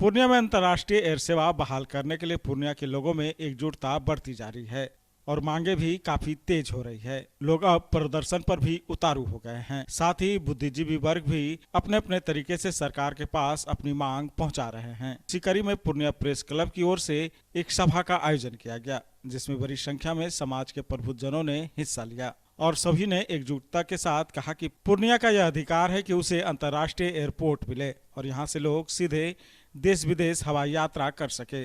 पूर्णिया में अंतर्राष्ट्रीय एयर सेवा बहाल करने के लिए पूर्णिया के लोगों में एकजुटता बढ़ती जा रही है और मांगे भी काफी तेज हो रही है। लोग अब प्रदर्शन पर भी उतारू हो गए हैं। साथ ही बुद्धिजीवी वर्ग भी अपने अपने तरीके से सरकार के पास अपनी मांग पहुंचा रहे हैं। इसी कड़ी में पूर्णिया प्रेस क्लब की ओर से एक सभा का आयोजन किया गया, जिसमें बड़ी संख्या में समाज के प्रबुद्धजनों ने हिस्सा लिया और सभी ने एकजुटता के साथ कहा कि पूर्णिया का यह अधिकार है कि उसे अंतर्राष्ट्रीय एयरपोर्ट मिले और यहाँ से लोग सीधे देश विदेश हवाई यात्रा कर सके,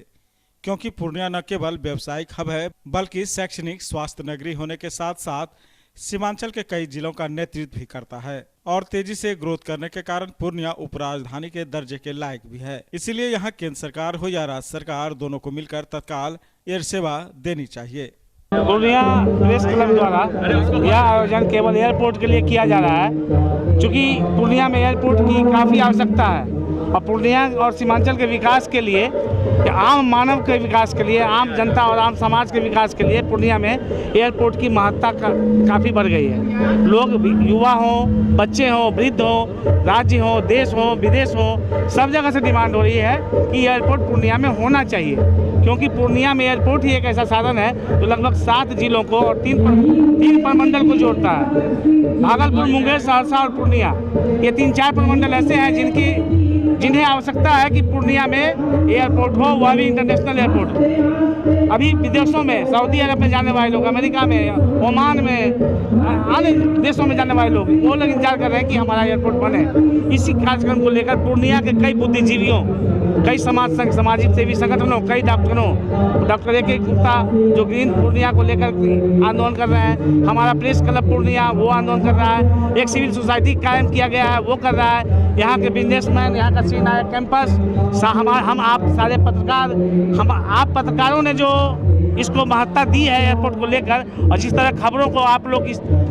क्योंकि पूर्णिया न केवल व्यावसायिक हब है बल्कि शैक्षणिक स्वास्थ्य नगरी होने के साथ साथ सीमांचल के कई जिलों का नेतृत्व भी करता है और तेजी से ग्रोथ करने के कारण पूर्णिया उपराजधानी के दर्जे के लायक भी है। इसीलिए यहाँ केंद्र सरकार हो या राज्य सरकार, दोनों को मिलकर तत्काल एयर सेवा देनी चाहिए। पूर्णिया प्रेस क्लब द्वारा यह आयोजन केवल एयरपोर्ट के लिए किया जा रहा है, क्योंकि पूर्णिया में एयरपोर्ट की काफ़ी आवश्यकता है और पूर्णिया और सीमांचल के विकास के लिए, आम मानव के विकास के लिए, आम जनता और आम समाज के विकास के लिए पूर्णिया में एयरपोर्ट की महत्ता काफ़ी बढ़ गई है। लोग युवा हों, बच्चे हों, वृद्ध हों, राज्य हो, देश हो, विदेश हो, सब जगह से डिमांड हो रही है कि एयरपोर्ट पूर्णिया में होना चाहिए, क्योंकि पूर्णिया में एयरपोर्ट ही एक ऐसा साधन है जो लगभग 7 जिलों को और 3 प्रमंडल को जोड़ता है। भागलपुर, मुंगेर, सहरसा और पूर्णिया, ये 3-4 प्रमंडल ऐसे हैं जिन्हें आवश्यकता है कि पूर्णिया में एयरपोर्ट हो, वह भी इंटरनेशनल एयरपोर्ट हो। अभी विदेशों में, सऊदी अरब में जाने वाले लोग, अमेरिका में, ओमान में, अन्य देशों में जाने वाले लोग, वो लोग इंतजार कर रहे हैं कि हमारा एयरपोर्ट बने। इसी कार्यक्रम को लेकर पूर्णिया के कई बुद्धिजीवियों, कई सामाजिक सेवी संगठनों, कई डॉक्टरों, डॉक्टर A.K. गुप्ता जो ग्रीन पूर्णिया को लेकर आंदोलन कर रहे हैं, हमारा प्रेस क्लब पूर्णिया वो आंदोलन कर रहा है, एक सिविल सोसाइटी कायम किया गया है वो कर रहा है, यहाँ के बिजनेसमैन, यहाँ का श्रीनायक कैंपस, हम आप सारे पत्रकार, आप पत्रकारों ने जो इसको महत्ता दी है एयरपोर्ट को लेकर, और जिस तरह खबरों को आप लोग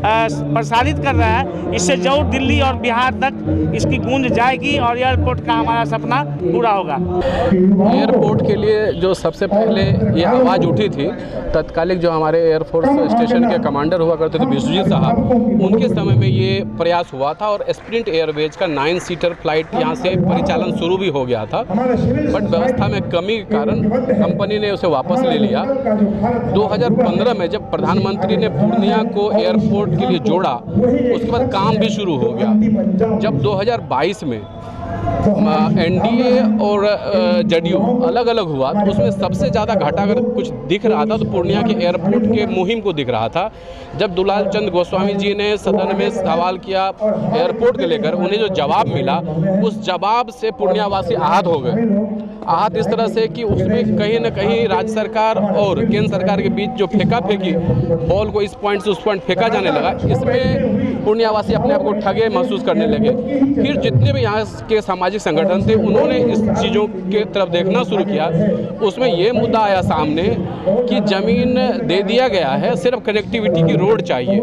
प्रसारित कर रहे हैं, इससे जरूर दिल्ली और बिहार तक इसकी गूंज जाएगी और एयरपोर्ट का हमारा सपना पूरा होगा। एयरपोर्ट के लिए जो सबसे पहले ये आवाज़ उठी थी, तत्कालिक जो हमारे एयरफोर्स स्टेशन के कमांडर हुआ करते थे विश्वजीत साहब, उनके समय में ये प्रयास हुआ था और स्प्रिंट एयरवेज का 9 सीटर फ्लाइट यहाँ से परिचालन शुरू भी हो गया था, बट व्यवस्था में कमी के कारण कंपनी ने उसे वापस ले लिया। 2015 में जब प्रधानमंत्री ने पूर्णिया को एयरपोर्ट के लिए जोड़ा, उसके बाद काम भी शुरू हो गया। जब 2022 में NDA और JDU अलग अलग हुआ तो उसमें सबसे ज़्यादा घाटा अगर कुछ दिख रहा था तो पूर्णिया के एयरपोर्ट के मुहिम को दिख रहा था। जब दुलाल चंद गोस्वामी जी ने सदन में सवाल किया एयरपोर्ट के लेकर, उन्हें जो जवाब मिला, उस जवाब से पूर्णियावासी आहत हो गए। आहत इस तरह से कि उसमें कहीं न कहीं राज्य सरकार और केंद्र सरकार के बीच जो फेंका फेंकी, बॉल को इस पॉइंट से उस पॉइंट फेंका जाने लगा, इसमें पूर्णियावासी अपने आप को ठगे महसूस करने लगे। फिर जितने भी यहाँ के सामाजिक संगठन थे, उन्होंने इस चीज़ों के तरफ देखना शुरू किया। उसमें ये मुद्दा आया सामने कि ज़मीन दे दिया गया है, सिर्फ कनेक्टिविटी की रोड चाहिए,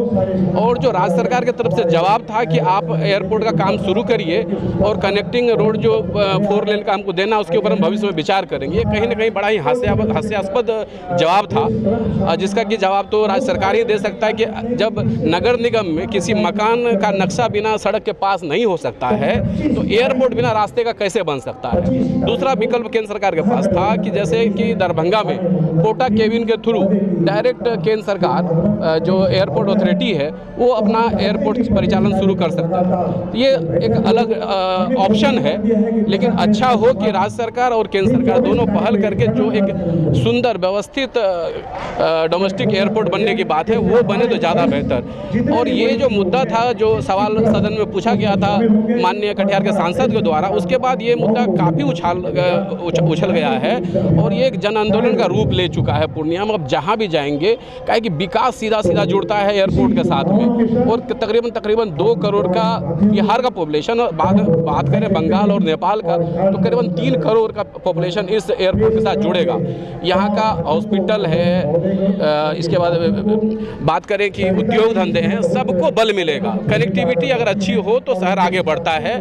और जो राज्य सरकार की तरफ से जवाब था कि आप एयरपोर्ट का काम शुरू करिए और कनेक्टिंग रोड जो 4 लेन का हमको देना, उसके ऊपर हम भविष्य में विचार करेंगे। ये कहीं ना कहीं बड़ा ही हास्यास्पद जवाब था, जिसका कि जवाब तो राज्य सरकार ही दे सकता है कि जब नगर निगम में किसी मकान का नक्शा बिना सड़क के पास नहीं हो सकता है तो एयरपोर्ट बिना रास्ते का कैसे बन सकता है। दूसरा विकल्प केंद्र सरकार के पास था कि जैसे कि दरभंगा में कोटा केबिन के थ्रू डायरेक्ट केंद्र सरकार जो एयरपोर्ट अथॉरिटी है वो अपना एयरपोर्ट परिचालन शुरू कर सकता है। ये एक अलग ऑप्शन है, लेकिन अच्छा हो कि राज्य सरकार और केंद्र सरकार दोनों पहल करके जो एक सुंदर व्यवस्थित डोमेस्टिक एयरपोर्ट बनने की बात है वो बने तो ज़्यादा बेहतर। और ये जो मुद्दा था, जो सवाल सदन में पूछा गया था माननीय कटिहार के सांसद के द्वारा, उसके बाद ये मुद्दा काफ़ी उछल गया है और ये एक जन आंदोलन का रूप ले चुका है पूर्णिया में। अब जहाँ भी जाएंगे, कहे कि विकास सीधा सीधा जुड़ता है एयरपोर्ट के साथ में, और तकरीबन 2 करोड़ का बिहार का पॉपुलेशन, और बात करें बंगाल और नेपाल का तो करीबन 3 करोड़ का पॉपुलेशन इस एयरपोर्ट के साथ जुड़ेगा। यहाँ का हॉस्पिटल है, इसके बाद बात करें कि उद्योग धंधे हैं, सबको बल मिलेगा। मिलेगा। कनेक्टिविटी अगर अच्छी हो तो शहर आगे बढ़ता है।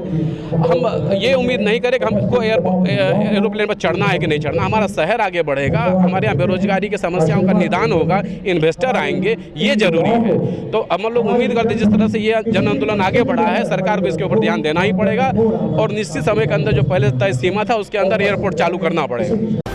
हम ये उम्मीद नहीं करें कि हमको एरोप्लेन पर चढ़ना है कि नहीं चढ़ना, हमारा शहर आगे बढ़ेगा, हमारे यहाँ बेरोजगारी की समस्याओं का निदान होगा, इन्वेस्टर आएंगे, ये जरूरी है। तो हम लोग उम्मीद करते हैं जिस तरह से ये जन आंदोलन आगे बढ़ा है, सरकार को इसके ऊपर ध्यान देना ही पड़ेगा और निश्चित समय के अंदर जो पहले तय सीमा था उसके अंदर एयरपोर्ट चालू करना पड़ेगा।